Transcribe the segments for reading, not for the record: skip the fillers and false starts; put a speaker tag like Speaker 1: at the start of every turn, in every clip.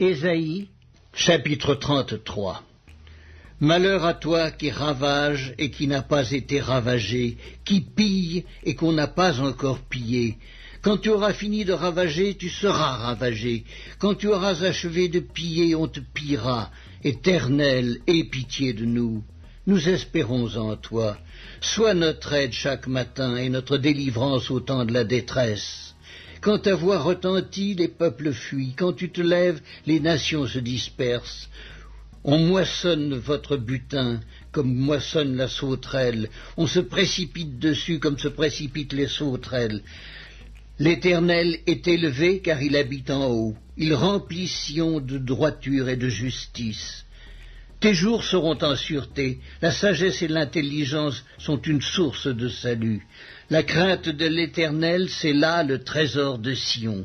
Speaker 1: Ésaïe, chapitre 33. Malheur à toi qui ravage et qui n'a pas été ravagé, qui pille et qu'on n'a pas encore pillé. Quand tu auras fini de ravager, tu seras ravagé. Quand tu auras achevé de piller, on te pillera. Éternel, aie pitié de nous. Nous espérons en toi. Sois notre aide chaque matin et notre délivrance au temps de la détresse. Quand ta voix retentit, les peuples fuient. Quand tu te lèves, les nations se dispersent. On moissonne votre butin comme moissonne la sauterelle. On se précipite dessus comme se précipitent les sauterelles. L'Éternel est élevé car il habite en haut. Il remplit Sion de droiture et de justice. Tes jours seront en sûreté. La sagesse et l'intelligence sont une source de salut. La crainte de l'Éternel, c'est là le trésor de Sion.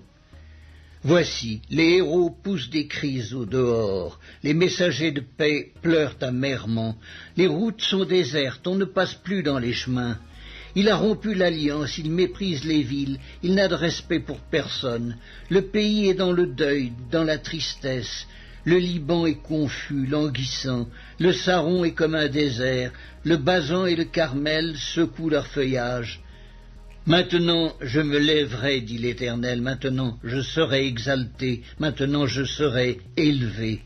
Speaker 1: Voici, les héros poussent des cris au dehors, les messagers de paix pleurent amèrement, les routes sont désertes, on ne passe plus dans les chemins. Il a rompu l'alliance, il méprise les villes, il n'a de respect pour personne. Le pays est dans le deuil, dans la tristesse. Le Liban est confus, languissant, le Saron est comme un désert, le Basan et le Carmel secouent leur feuillage. Maintenant je me lèverai, dit l'Éternel, maintenant je serai exalté, maintenant je serai élevé.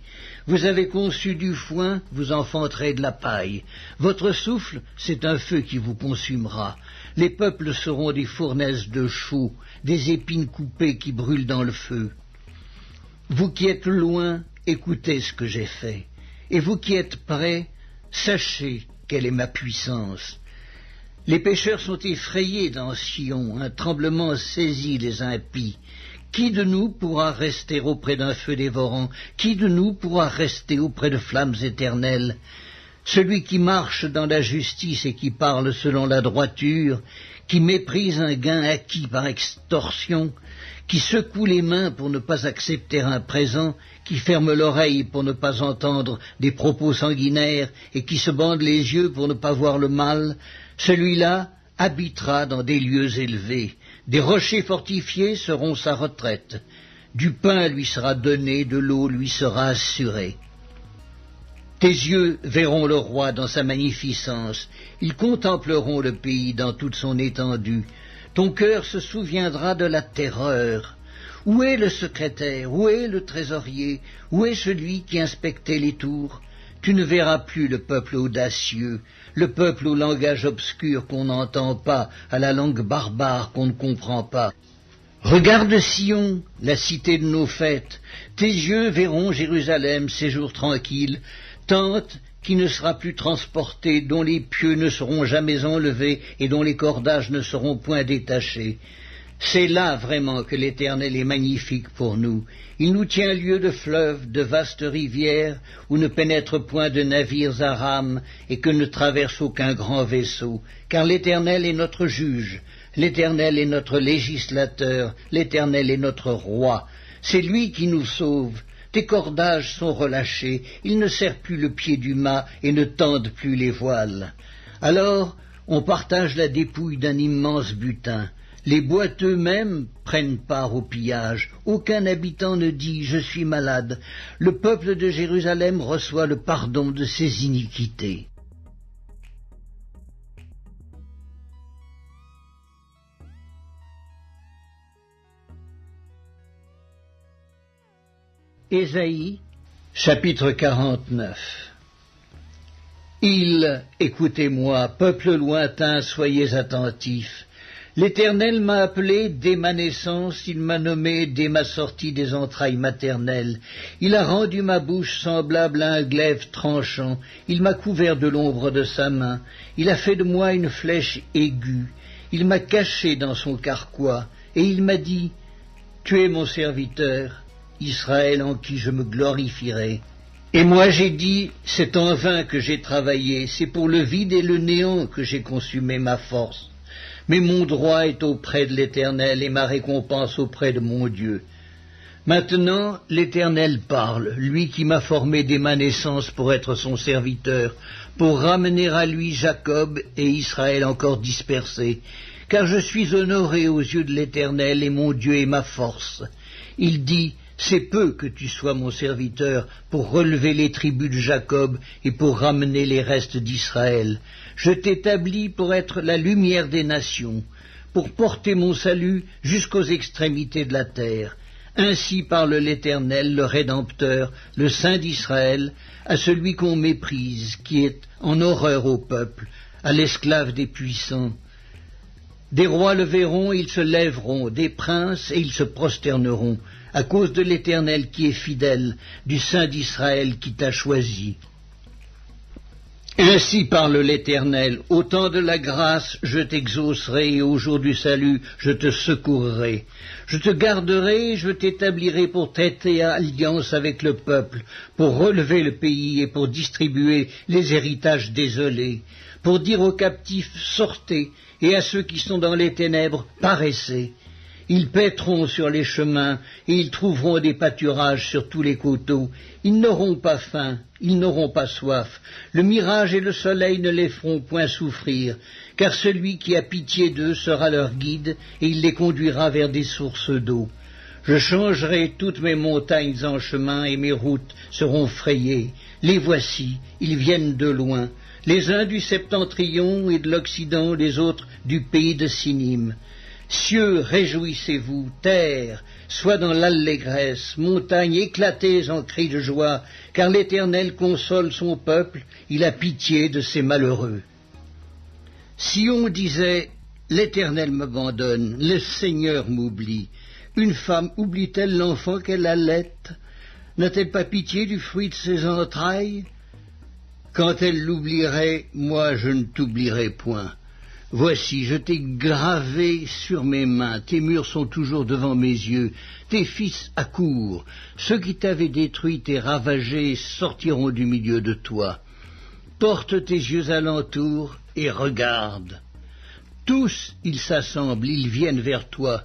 Speaker 1: Vous avez conçu du foin, vous enfanterez de la paille. Votre souffle, c'est un feu qui vous consumera. Les peuples seront des fournaises de chaux, des épines coupées qui brûlent dans le feu. Vous qui êtes loin, écoutez ce que j'ai fait. Et vous qui êtes près, sachez quelle est ma puissance. Les pécheurs sont effrayés dans Sion, un tremblement saisit les impies. Qui de nous pourra rester auprès d'un feu dévorant? Qui de nous pourra rester auprès de flammes éternelles? Celui qui marche dans la justice et qui parle selon la droiture, qui méprise un gain acquis par extorsion, qui secoue les mains pour ne pas accepter un présent, qui ferme l'oreille pour ne pas entendre des propos sanguinaires et qui se bande les yeux pour ne pas voir le mal, celui-là habitera dans des lieux élevés. Des rochers fortifiés seront sa retraite. Du pain lui sera donné, de l'eau lui sera assurée. Tes yeux verront le roi dans sa magnificence. Ils contempleront le pays dans toute son étendue. Ton cœur se souviendra de la terreur. Où est le secrétaire? Où est le trésorier? Où est celui qui inspectait les tours? Tu ne verras plus le peuple audacieux, le peuple au langage obscur qu'on n'entend pas, à la langue barbare qu'on ne comprend pas. Regarde Sion, la cité de nos fêtes. Tes yeux verront Jérusalem, séjour tranquille, tente qui ne sera plus transportée, dont les pieux ne seront jamais enlevés et dont les cordages ne seront point détachés. C'est là vraiment que l'Éternel est magnifique pour nous. Il nous tient lieu de fleuves, de vastes rivières, où ne pénètrent point de navires à rames et que ne traverse aucun grand vaisseau. Car l'Éternel est notre juge, l'Éternel est notre législateur, l'Éternel est notre roi. C'est lui qui nous sauve. Tes cordages sont relâchés, ils ne serrent plus le pied du mât et ne tendent plus les voiles. Alors, on partage la dépouille d'un immense butin. Les boiteux mêmes prennent part au pillage. Aucun habitant ne dit « je suis malade ». Le peuple de Jérusalem reçoit le pardon de ses iniquités. Ésaïe, chapitre 49. Écoutez-moi, peuple lointain, soyez attentifs. L'Éternel m'a appelé dès ma naissance, il m'a nommé dès ma sortie des entrailles maternelles. Il a rendu ma bouche semblable à un glaive tranchant, il m'a couvert de l'ombre de sa main, il a fait de moi une flèche aiguë, il m'a caché dans son carquois, et il m'a dit, « Tu es mon serviteur, Israël en qui je me glorifierai. » Et moi j'ai dit, c'est en vain que j'ai travaillé, c'est pour le vide et le néant que j'ai consumé ma force. Mais mon droit est auprès de l'Éternel et ma récompense auprès de mon Dieu. Maintenant l'Éternel parle, lui qui m'a formé dès ma naissance pour être son serviteur, pour ramener à lui Jacob et Israël encore dispersés, car je suis honoré aux yeux de l'Éternel et mon Dieu est ma force. Il dit, C'est peu que tu sois mon serviteur pour relever les tribus de Jacob et pour ramener les restes d'Israël. Je t'établis pour être la lumière des nations, pour porter mon salut jusqu'aux extrémités de la terre. Ainsi parle l'Éternel, le Rédempteur, le Saint d'Israël, à celui qu'on méprise, qui est en horreur au peuple, à l'esclave des puissants. Des rois le verront, ils se lèveront, des princes, et ils se prosterneront, à cause de l'Éternel qui est fidèle, du Saint d'Israël qui t'a choisi. Ainsi parle l'Éternel, au temps de la grâce, je t'exaucerai, et au jour du salut, je te secourrai. Je te garderai, je t'établirai pour traiter alliance avec le peuple, pour relever le pays et pour distribuer les héritages désolés, pour dire aux captifs, sortez, et à ceux qui sont dans les ténèbres, paraissez. Ils paîtront sur les chemins, et ils trouveront des pâturages sur tous les coteaux. Ils n'auront pas faim, ils n'auront pas soif. Le mirage et le soleil ne les feront point souffrir, car celui qui a pitié d'eux sera leur guide, et il les conduira vers des sources d'eau. Je changerai toutes mes montagnes en chemin, et mes routes seront frayées. Les voici, ils viennent de loin, les uns du septentrion et de l'Occident, les autres du pays de Sinim. Cieux, réjouissez-vous, terre, sois dans l'allégresse, montagnes, éclatez en cris de joie, car l'Éternel console son peuple, il a pitié de ses malheureux. Sion disait, l'Éternel m'abandonne, le Seigneur m'oublie. Une femme oublie-t-elle l'enfant qu'elle allaite? N'a-t-elle pas pitié du fruit de ses entrailles? Quand elle l'oublierait, moi je ne t'oublierai point. Voici, je t'ai gravé sur mes mains, tes murs sont toujours devant mes yeux, tes fils accourent, ceux qui t'avaient détruit et ravagé sortiront du milieu de toi. Porte tes yeux alentour et regarde. Tous, ils s'assemblent, ils viennent vers toi.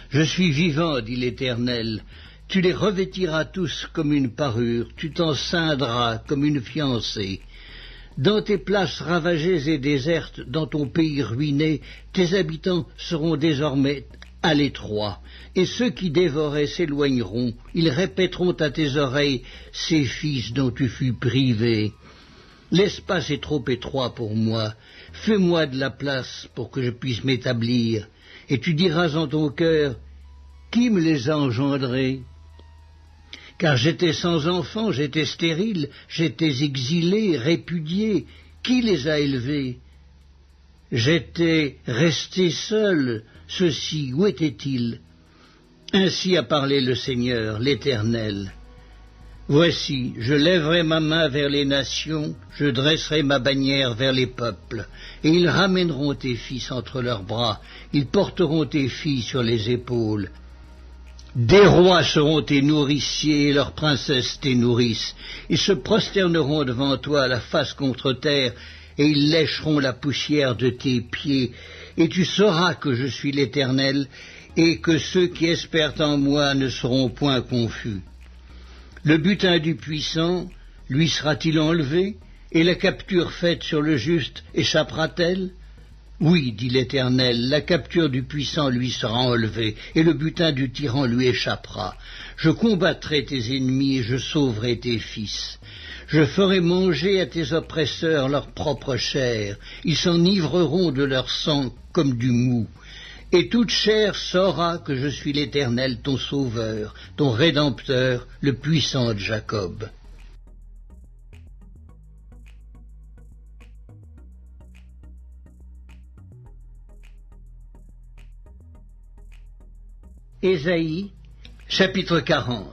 Speaker 1: Je suis vivant, dit l'Éternel. Tu les revêtiras tous comme une parure, tu t'en ceindras comme une fiancée. Dans tes places ravagées et désertes, dans ton pays ruiné, tes habitants seront désormais à l'étroit, et ceux qui dévoraient s'éloigneront, ils répéteront à tes oreilles ces fils dont tu fus privé. L'espace est trop étroit pour moi, fais-moi de la place pour que je puisse m'établir, et tu diras en ton cœur, qui me les a engendrés? Car j'étais sans enfant, j'étais stérile, j'étais exilé, répudié. Qui les a élevés? J'étais resté seul. Ceux-ci, où étaient-ils? Ainsi a parlé le Seigneur, l'Éternel. Voici, je lèverai ma main vers les nations, je dresserai ma bannière vers les peuples, et ils ramèneront tes fils entre leurs bras, ils porteront tes filles sur les épaules. Des rois seront tes nourriciers et leurs princesses tes nourrices. Ils se prosterneront devant toi la face contre terre et ils lécheront la poussière de tes pieds. Et tu sauras que je suis l'Éternel et que ceux qui espèrent en moi ne seront point confus. Le butin du puissant lui sera-t-il enlevé et la capture faite sur le juste échappera-t-elle? Oui, dit l'Éternel, la capture du puissant lui sera enlevée, et le butin du tyran lui échappera. Je combattrai tes ennemis et je sauverai tes fils. Je ferai manger à tes oppresseurs leur propre chair, ils s'enivreront de leur sang comme du mou. Et toute chair saura que je suis l'Éternel, ton sauveur, ton Rédempteur, le puissant de Jacob. Ésaïe, chapitre 40.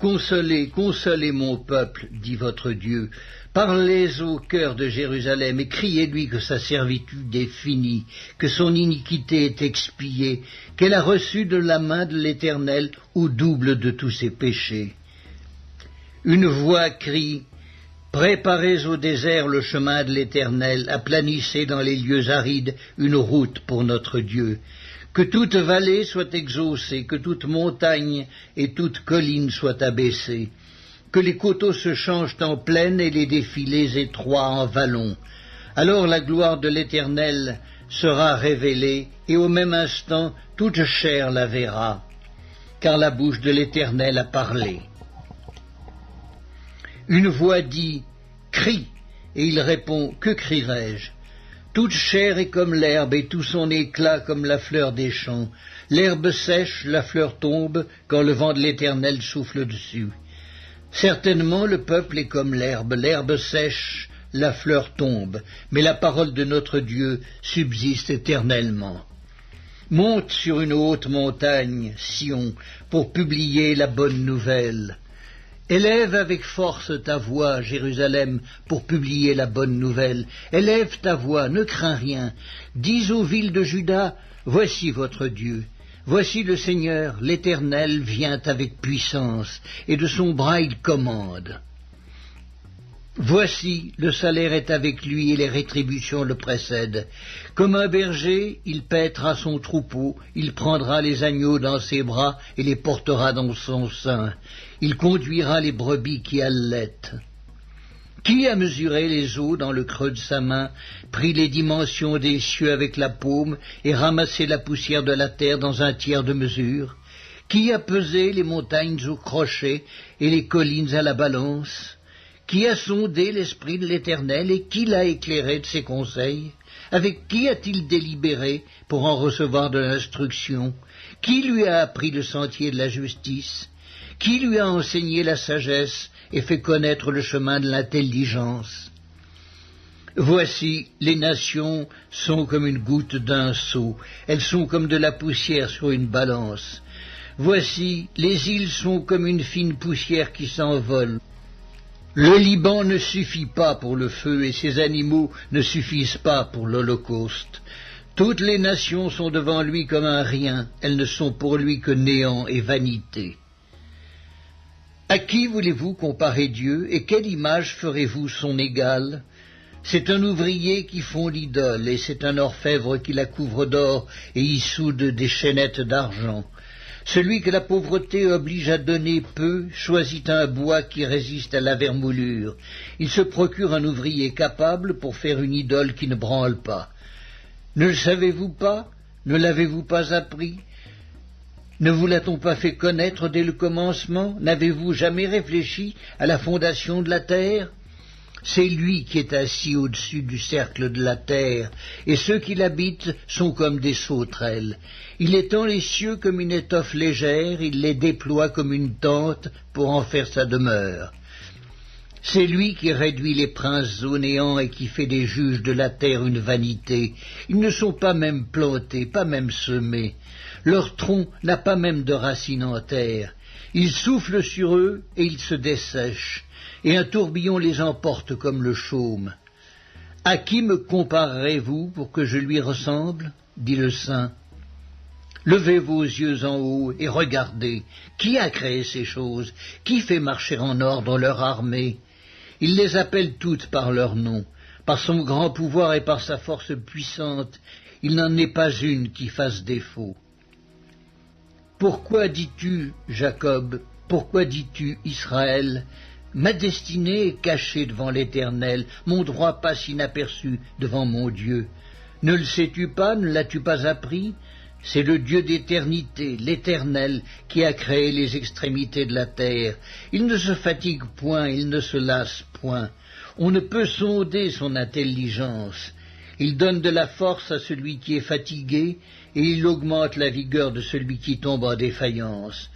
Speaker 1: Consolez, consolez mon peuple, dit votre Dieu. Parlez au cœur de Jérusalem et criez-lui que sa servitude est finie, que son iniquité est expiée, qu'elle a reçu de la main de l'Éternel au double de tous ses péchés. Une voix crie, préparez au désert le chemin de l'Éternel, aplanissez dans les lieux arides une route pour notre Dieu. Que toute vallée soit exaucée, que toute montagne et toute colline soit abaissée, que les coteaux se changent en plaine et les défilés étroits en vallons. Alors la gloire de l'Éternel sera révélée, et au même instant toute chair la verra. car la bouche de l'Éternel a parlé. Une voix dit « Crie !» et il répond « Que crierai-je » Toute chair est comme l'herbe et tout son éclat comme la fleur des champs. L'herbe sèche, la fleur tombe, quand le vent de l'Éternel souffle dessus. Certainement le peuple est comme l'herbe sèche, la fleur tombe, mais la parole de notre Dieu subsiste éternellement. Monte sur une haute montagne, Sion, pour publier la bonne nouvelle. Élève avec force ta voix, Jérusalem, pour publier la bonne nouvelle. Élève ta voix, ne crains rien. Dis aux villes de Juda, voici votre Dieu. Voici le Seigneur, l'Éternel vient avec puissance, et de son bras il commande. Voici, le salaire est avec lui et les rétributions le précèdent. Comme un berger, il paîtra son troupeau, il prendra les agneaux dans ses bras et les portera dans son sein. Il conduira les brebis qui allaitent. Qui a mesuré les eaux dans le creux de sa main, pris les dimensions des cieux avec la paume et ramassé la poussière de la terre dans un tiers de mesure? Qui a pesé les montagnes au crochet et les collines à la balance? Qui a sondé l'esprit de l'Éternel et qui l'a éclairé de ses conseils? Avec qui a-t-il délibéré pour en recevoir de l'instruction? Qui lui a appris le sentier de la justice? Qui lui a enseigné la sagesse et fait connaître le chemin de l'intelligence? Voici, les nations sont comme une goutte d'un seau, elles sont comme de la poussière sur une balance. Voici, les îles sont comme une fine poussière qui s'envole. Le Liban ne suffit pas pour le feu et ses animaux ne suffisent pas pour l'Holocauste. Toutes les nations sont devant lui comme un rien, elles ne sont pour lui que néant et vanité. À qui voulez-vous comparer Dieu et quelle image ferez-vous son égal? C'est un ouvrier qui fond l'idole et c'est un orfèvre qui la couvre d'or et y soude des chaînettes d'argent. Celui que la pauvreté oblige à donner peu choisit un bois qui résiste à la vermoulure. Il se procure un ouvrier capable pour faire une idole qui ne branle pas. Ne le savez-vous pas? Ne l'avez-vous pas appris? Ne vous l'a-t-on pas fait connaître dès le commencement? N'avez-vous jamais réfléchi à la fondation de la terre? C'est lui qui est assis au-dessus du cercle de la terre, et ceux qui l'habitent sont comme des sauterelles. Il étend les cieux comme une étoffe légère, il les déploie comme une tente pour en faire sa demeure. C'est lui qui réduit les princes au néant et qui fait des juges de la terre une vanité. Ils ne sont pas même plantés, pas même semés. Leur tronc n'a pas même de racines en terre. Il souffle sur eux et ils se dessèchent, et un tourbillon les emporte comme le chaume. À qui me comparerez-vous pour que je lui ressemble? Dit le saint. Levez vos yeux en haut et regardez. Qui a créé ces choses? Qui fait marcher en ordre leur armée? Il les appelle toutes par leur nom. Par son grand pouvoir et par sa force puissante, il n'en est pas une qui fasse défaut. Pourquoi dis-tu, Jacob? Pourquoi dis-tu, Israël? Ma destinée est cachée devant l'Éternel, mon droit passe inaperçu devant mon Dieu. Ne le sais-tu pas, ne l'as-tu pas appris? C'est le Dieu d'éternité, l'Éternel, qui a créé les extrémités de la terre. Il ne se fatigue point, il ne se lasse point. On ne peut sonder son intelligence. Il donne de la force à celui qui est fatigué, et il augmente la vigueur de celui qui tombe en défaillance.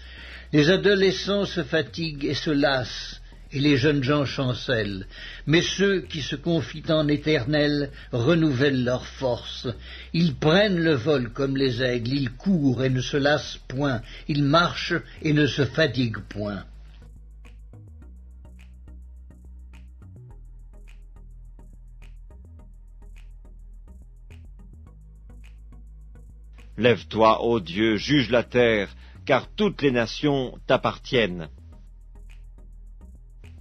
Speaker 1: Les adolescents se fatiguent et se lassent, et les jeunes gens chancellent. Mais ceux qui se confient en l'Éternel renouvellent leur force. Ils prennent le vol comme les aigles, ils courent et ne se lassent point, ils marchent et ne se fatiguent point.
Speaker 2: Lève-toi, ô Dieu, juge la terre, car toutes les nations t'appartiennent.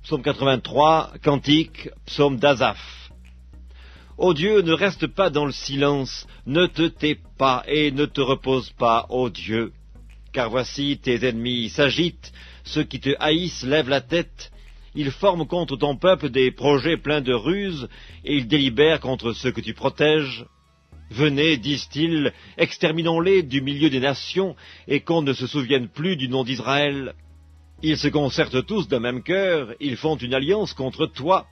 Speaker 2: Psaume 83, Cantique, Psaume d'Asaph. Ô Dieu, ne reste pas dans le silence, ne te tais pas et ne te repose pas, ô Dieu. Car voici tes ennemis s'agitent, ceux qui te haïssent lèvent la tête, ils forment contre ton peuple des projets pleins de ruses, et ils délibèrent contre ceux que tu protèges. Venez, disent-ils, exterminons-les du milieu des nations, et qu'on ne se souvienne plus du nom d'Israël. Ils se concertent tous d'un même cœur, ils font une alliance contre toi.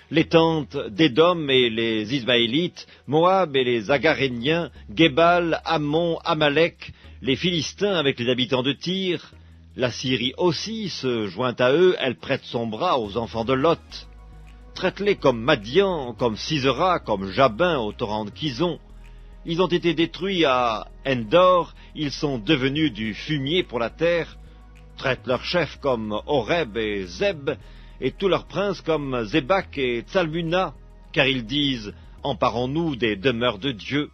Speaker 2: Les tentes d'Édom et les Ismaélites, Moab et les Agaréniens, Gébal, Ammon, Amalek, les Philistins avec les habitants de Tyr. La Syrie aussi se joint à eux, elle prête son bras aux enfants de Lot. Traite-les comme Madian, comme Sisera, comme Jabin au torrent de Kison. Ils ont été détruits à Endor, ils sont devenus du fumier pour la terre. Traite leurs chefs comme Horeb et Zeb, et tous leurs princes comme Zébak et Tsalmuna, car ils disent « Emparons-nous des demeures de Dieu ».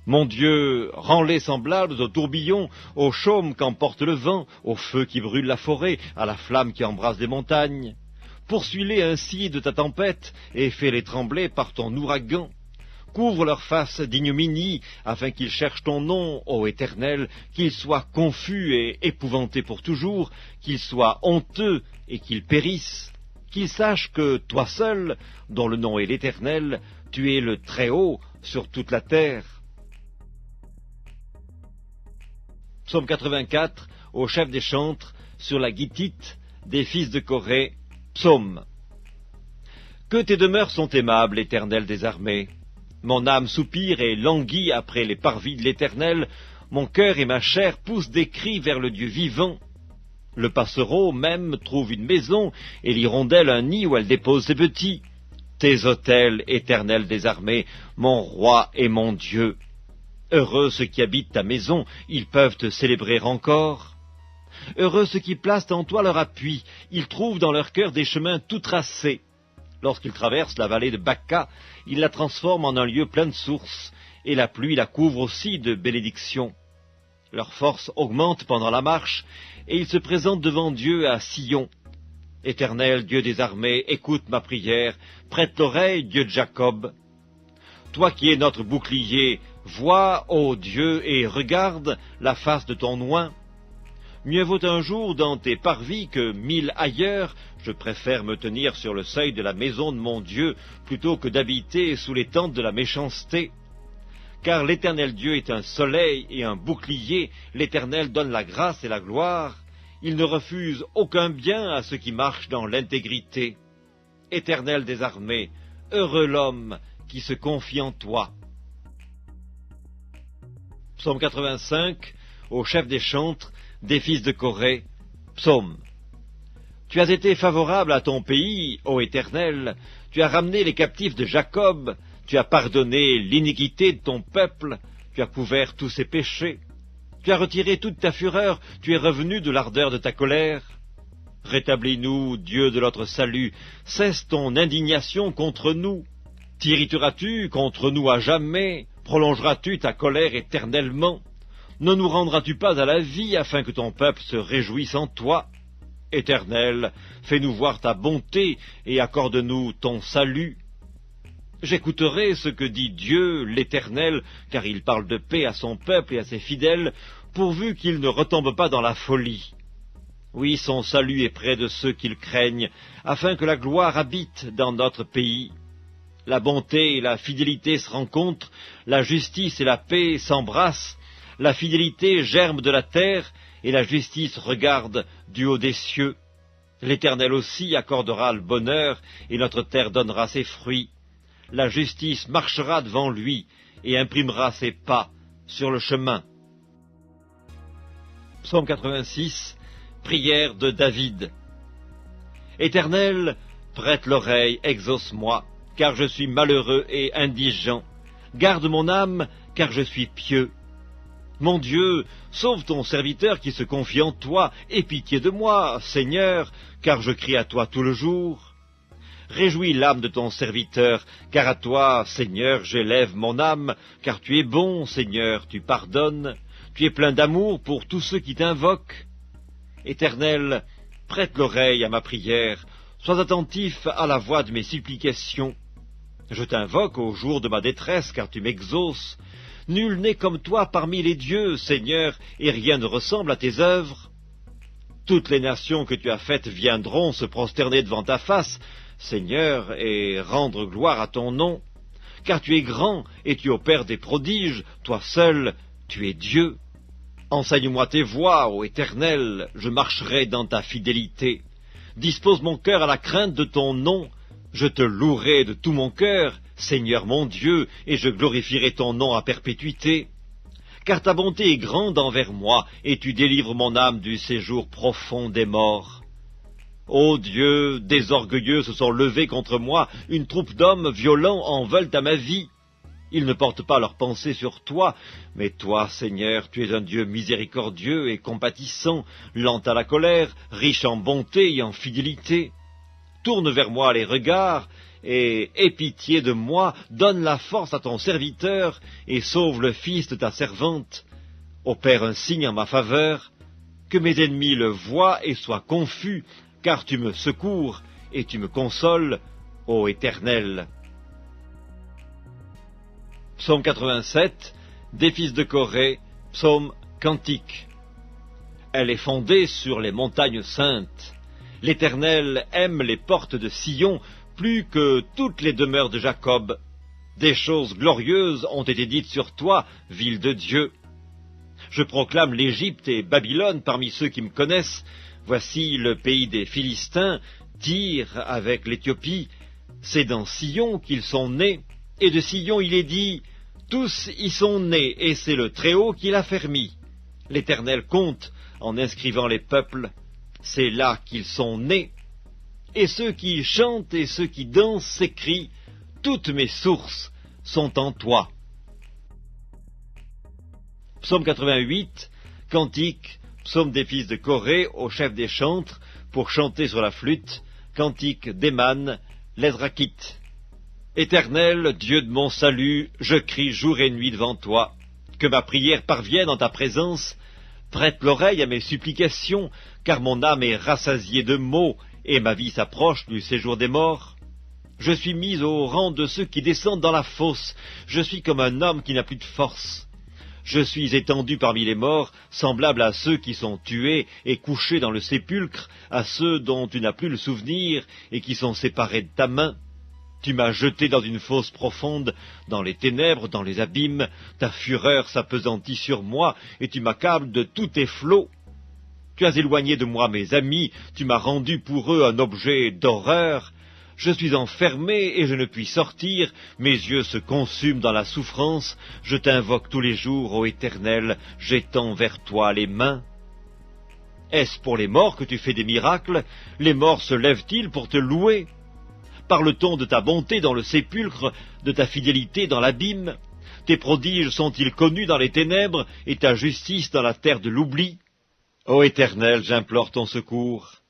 Speaker 2: Mon Dieu, rends-les semblables au tourbillon, au chaume qu'emporte le vent, au feu qui brûle la forêt, à la flamme qui embrase les montagnes. Poursuis-les ainsi de ta tempête, et fais-les trembler par ton ouragan. Couvre leur face d'ignominie, afin qu'ils cherchent ton nom, ô Éternel, qu'ils soient confus et épouvantés pour toujours, qu'ils soient honteux et qu'ils périssent, qu'ils sachent que toi seul, dont le nom est l'Éternel, tu es le Très-Haut sur toute la terre. Psaume 84, au chef des chantres, sur la Gittite, des fils de Corée, psaume. Que tes demeures sont aimables, Éternel des armées. Mon âme soupire et languit après les parvis de l'Éternel, mon cœur et ma chair poussent des cris vers le Dieu vivant. Le passereau même trouve une maison, et l'hirondelle un nid où elle dépose ses petits. Tes autels, Éternel des armées, mon roi et mon Dieu. Heureux ceux qui habitent ta maison, ils peuvent te célébrer encore. Heureux ceux qui placent en toi leur appui, ils trouvent dans leur cœur des chemins tout tracés. Lorsqu'ils traversent la vallée de Bakka, ils la transforment en un lieu plein de sources, et la pluie la couvre aussi de bénédictions. Leur force augmente pendant la marche, et ils se présentent devant Dieu à Sion. Éternel, Dieu des armées, écoute ma prière, prête l'oreille, Dieu de Jacob. Toi qui es notre bouclier, vois, ô Dieu, et regarde la face de ton oint. Mieux vaut un jour dans tes parvis que 1000 ailleurs, je préfère me tenir sur le seuil de la maison de mon Dieu, plutôt que d'habiter sous les tentes de la méchanceté. Car l'Éternel Dieu est un soleil et un bouclier, l'Éternel donne la grâce et la gloire, il ne refuse aucun bien à ceux qui marchent dans l'intégrité. Éternel des armées, heureux l'homme qui se confie en toi. Psaume 85, au chef des chantres, des fils de Corée, psaume. Tu as été favorable à ton pays, ô Éternel, tu as ramené les captifs de Jacob, tu as pardonné l'iniquité de ton peuple, tu as couvert tous ses péchés, tu as retiré toute ta fureur, tu es revenu de l'ardeur de ta colère. Rétablis-nous, Dieu de notre salut, cesse ton indignation contre nous. T'irriteras-tu contre nous à jamais? Prolongeras-tu ta colère éternellement? Ne nous rendras-tu pas à la vie afin que ton peuple se réjouisse en toi? Éternel, fais-nous voir ta bonté et accorde-nous ton salut. J'écouterai ce que dit Dieu, l'Éternel, car il parle de paix à son peuple et à ses fidèles, pourvu qu'il ne retombe pas dans la folie. Oui, son salut est près de ceux qui le craignent, afin que la gloire habite dans notre pays. La bonté et la fidélité se rencontrent, la justice et la paix s'embrassent, la fidélité germe de la terre, et la justice regarde du haut des cieux. L'Éternel aussi accordera le bonheur, et notre terre donnera ses fruits. La justice marchera devant lui, et imprimera ses pas sur le chemin. Psaume 86, prière de David. Éternel, prête l'oreille, exauce-moi, car je suis malheureux et indigent. Garde mon âme, car je suis pieux. Mon Dieu, sauve ton serviteur qui se confie en toi, aie pitié de moi, Seigneur, car je crie à toi tout le jour. Réjouis l'âme de ton serviteur, car à toi, Seigneur, j'élève mon âme, car tu es bon, Seigneur, tu pardonnes, tu es plein d'amour pour tous ceux qui t'invoquent. Éternel, prête l'oreille à ma prière, sois attentif à la voix de mes supplications. Je t'invoque au jour de ma détresse, car tu m'exauces. Nul n'est comme toi parmi les dieux, Seigneur, et rien ne ressemble à tes œuvres. Toutes les nations que tu as faites viendront se prosterner devant ta face, Seigneur, et rendre gloire à ton nom. car tu es grand et tu opères des prodiges, toi seul, tu es Dieu. Enseigne-moi tes voies, ô Éternel, je marcherai dans ta fidélité. Dispose mon cœur à la crainte de ton nom, je te louerai de tout mon cœur, Seigneur mon Dieu, et je glorifierai ton nom à perpétuité. Car ta bonté est grande envers moi, et tu délivres mon âme du séjour profond des morts. Ô Dieu, des orgueilleux se sont levés contre moi, une troupe d'hommes violents en veulent à ma vie. Ils ne portent pas leurs pensées sur toi, mais toi, Seigneur, tu es un Dieu miséricordieux et compatissant, lent à la colère, riche en bonté et en fidélité. Tourne vers moi les regards, et aie pitié de moi, donne la force à ton serviteur, et sauve le fils de ta servante. Opère un signe en ma faveur, que mes ennemis le voient et soient confus, car tu me secours et tu me consoles, ô Éternel. Psaume 87, des fils de Corée, psaume cantique. Elle est fondée sur les montagnes saintes. L'Éternel aime les portes de Sion plus que toutes les demeures de Jacob. Des choses glorieuses ont été dites sur toi, ville de Dieu. Je proclame l'Égypte et Babylone parmi ceux qui me connaissent. Voici le pays des Philistins, Tyr avec l'Éthiopie. C'est dans Sion qu'ils sont nés, et de Sion il est dit, tous y sont nés, et c'est le Très-Haut qui l'a fermi. L'Éternel compte en inscrivant les peuples, c'est là qu'ils sont nés. Et ceux qui chantent et ceux qui dansent s'écrient, toutes mes sources sont en toi. Psaume 88, cantique, psaume des fils de Corée au chef des chantres, pour chanter sur la flûte, cantique d'Éman, l'Ezrakite. Éternel, Dieu de mon salut, je crie jour et nuit devant toi. Que ma prière parvienne en ta présence. Prête l'oreille à mes supplications, car mon âme est rassasiée de maux, et ma vie s'approche du séjour des morts. Je suis mis au rang de ceux qui descendent dans la fosse. Je suis comme un homme qui n'a plus de force. Je suis étendu parmi les morts, semblable à ceux qui sont tués et couchés dans le sépulcre, à ceux dont tu n'as plus le souvenir et qui sont séparés de ta main. Tu m'as jeté dans une fosse profonde, dans les ténèbres, dans les abîmes. Ta fureur s'appesantit sur moi, et tu m'accables de tous tes flots. Tu as éloigné de moi mes amis, tu m'as rendu pour eux un objet d'horreur. Je suis enfermé et je ne puis sortir, mes yeux se consument dans la souffrance. Je t'invoque tous les jours, ô Éternel, j'étends vers toi les mains. Est-ce pour les morts que tu fais des miracles? Les morts se lèvent-ils pour te louer? Parle-t-on de ta bonté dans le sépulcre, de ta fidélité dans l'abîme? Tes prodiges sont-ils connus dans les ténèbres, et ta justice dans la terre de l'oubli? Ô Éternel, j'implore ton secours.